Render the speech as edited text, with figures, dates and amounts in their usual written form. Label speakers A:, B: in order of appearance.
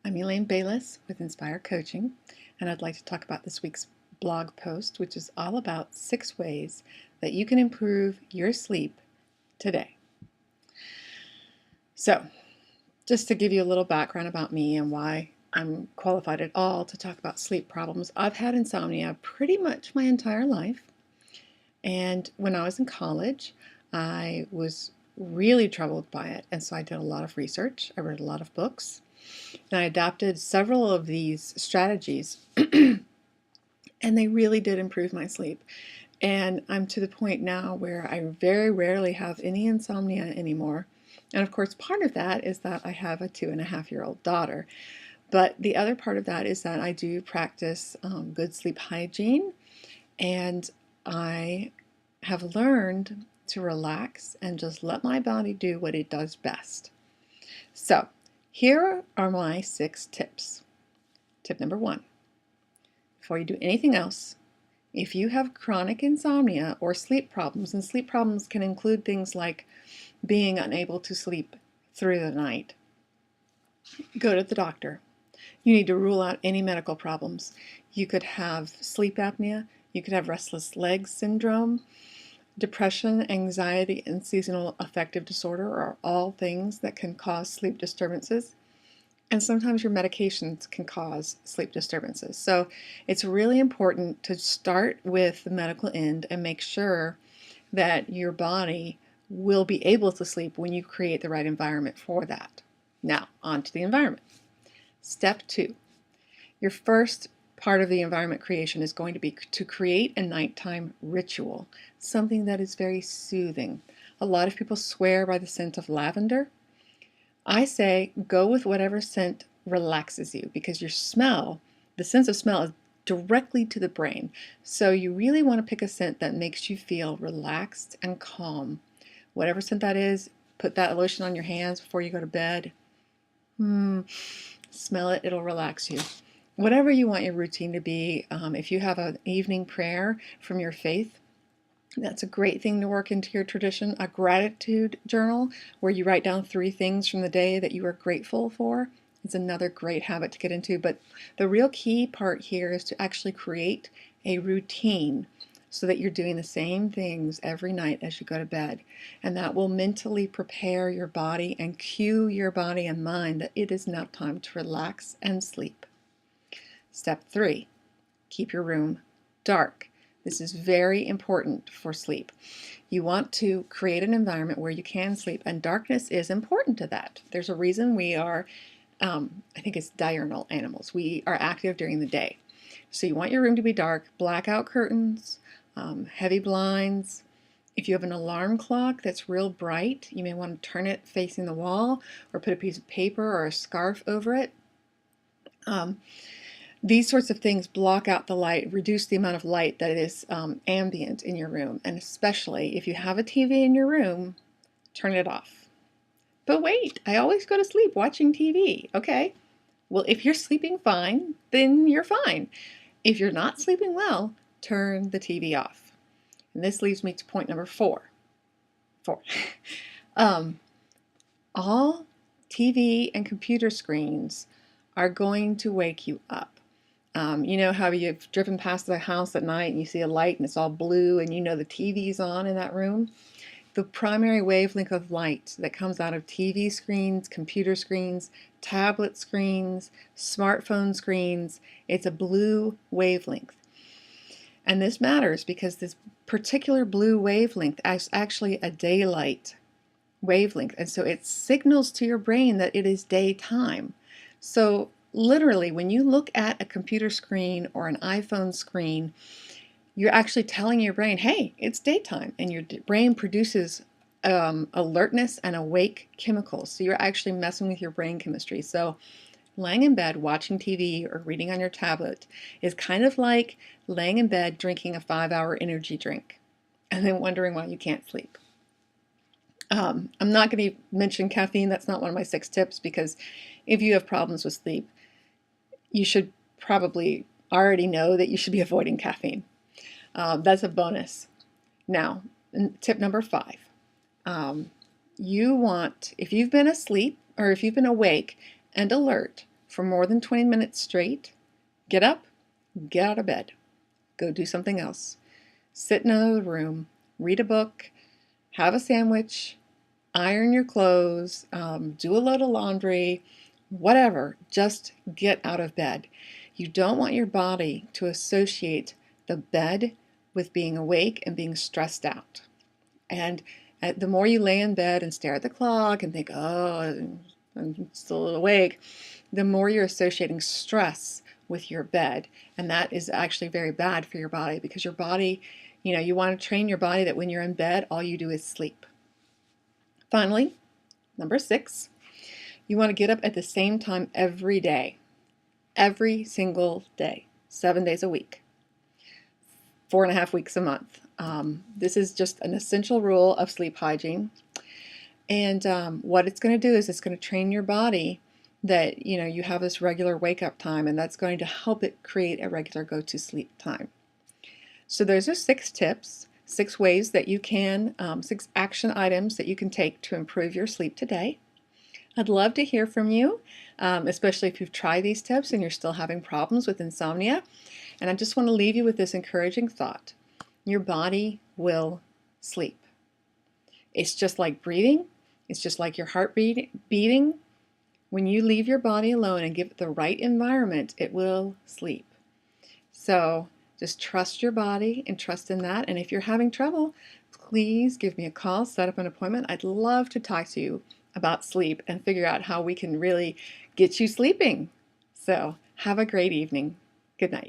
A: I'm Elaine.Bayless with Inspire Coaching, and I'd like to talk about this week's blog post, which is all about 6 ways that you can improve your sleep today. So, just to give you a little background about me and why I'm qualified at all to talk about sleep problems, I've had insomnia pretty much my entire life. And when I was in college, I was really troubled by it, and so I did a lot of research. I read a lot of books. And I adopted several of these strategies, and they really did improve my sleep. And I'm to the point now where I very rarely have any insomnia anymore. And of course, part of that is that I have a 2.5-year-old daughter. But the other part of that is that I do practice good sleep hygiene, and I have learned to relax and just let my body do what it does best. So, here are my 6 tips. Tip number 1. Before you do anything else, if you have chronic insomnia or sleep problems, and sleep problems can include things like being unable to sleep through the night, go to the doctor. You need to rule out any medical problems. You could have sleep apnea, you could have restless leg syndrome. Depression, anxiety, and seasonal affective disorder are all things that can cause sleep disturbances. And sometimes your medications can cause sleep disturbances. So it's really important to start with the medical end and make sure that your body will be able to sleep when you create the right environment for that. Now, on to the environment. Step 2. Your first part of the environment creation is going to be to create a nighttime ritual, something that is very soothing. A lot of people swear by the scent of lavender. I say go with whatever scent relaxes you, because your smell, the sense of smell, is directly to the brain. So you really want to pick a scent that makes you feel relaxed and calm. Whatever scent that is, put that lotion on your hands before you go to bed. Smell it, it'll relax you. Whatever you want your routine to be, if you have an evening prayer from your faith, that's a great thing to work into your tradition. A gratitude journal where you write down 3 things from the day that you are grateful for is another great habit to get into. But the real key part here is to actually create a routine so that you're doing the same things every night as you go to bed. And that will mentally prepare your body and cue your body and mind that it is now time to relax and sleep. Step 3, keep your room dark. This is very important for sleep. You want to create an environment where you can sleep, and darkness is important to that. There's a reason we are, I think it's diurnal animals. We are active during the day. So you want your room to be dark, blackout curtains, heavy blinds. If you have an alarm clock that's real bright, you may want to turn it facing the wall or put a piece of paper or a scarf over it. These sorts of things block out the light, reduce the amount of light that is ambient in your room. And especially if you have a TV in your room, turn it off. But wait, I always go to sleep watching TV. Okay, well, if you're sleeping fine, then you're fine. If you're not sleeping well, turn the TV off. And this leads me to point number 4. All TV and computer screens are going to wake you up. You know how you've driven past the house at night and you see a light and it's all blue and you know the TV's on in that room? The primary wavelength of light that comes out of TV screens, computer screens, tablet screens, smartphone screens, it's a blue wavelength. And this matters because this particular blue wavelength is actually a daylight wavelength. And so it signals to your brain that it is daytime. So literally, when you look at a computer screen or an iPhone screen, you're actually telling your brain, hey, it's daytime, and your brain produces alertness and awake chemicals. So you're actually messing with your brain chemistry. So laying in bed watching TV or reading on your tablet is kind of like laying in bed drinking a 5-hour energy drink and then wondering why you can't sleep. I'm not going to mention caffeine. That's not one of my 6 tips, because if you have problems with sleep, you should probably already know that you should be avoiding caffeine. That's a bonus. Now, tip number 5. You want, if you've been asleep or if you've been awake and alert for more than 20 minutes straight, get up, get out of bed, go do something else. Sit in another room, read a book, have a sandwich, iron your clothes, do a load of laundry, whatever. Just get out of bed. You don't want your body to associate the bed with being awake and being stressed out. And the more you lay in bed and stare at the clock and think, oh, I'm still awake, the more you're associating stress with your bed. And that is actually very bad for your body, because your body, you want to train your body that when you're in bed, all you do is sleep. Finally, number 6, you want to get up at the same time every day. Every single day, 7 days a week, 4.5 weeks a month. This is just an essential rule of sleep hygiene. And what it's going to do is it's going to train your body that you have this regular wake-up time, and that's going to help it create a regular go-to-sleep time. So those are 6 tips, 6 ways that you can, 6 action items that you can take to improve your sleep today. I'd love to hear from you, especially if you've tried these tips and you're still having problems with insomnia. And I just want to leave you with this encouraging thought. Your body will sleep. It's just like breathing. It's just like your heart beating. When you leave your body alone and give it the right environment, it will sleep. So just trust your body and trust in that. And if you're having trouble, please give me a call, set up an appointment. I'd love to talk to you about sleep and figure out how we can really get you sleeping. So have a great evening. Good night.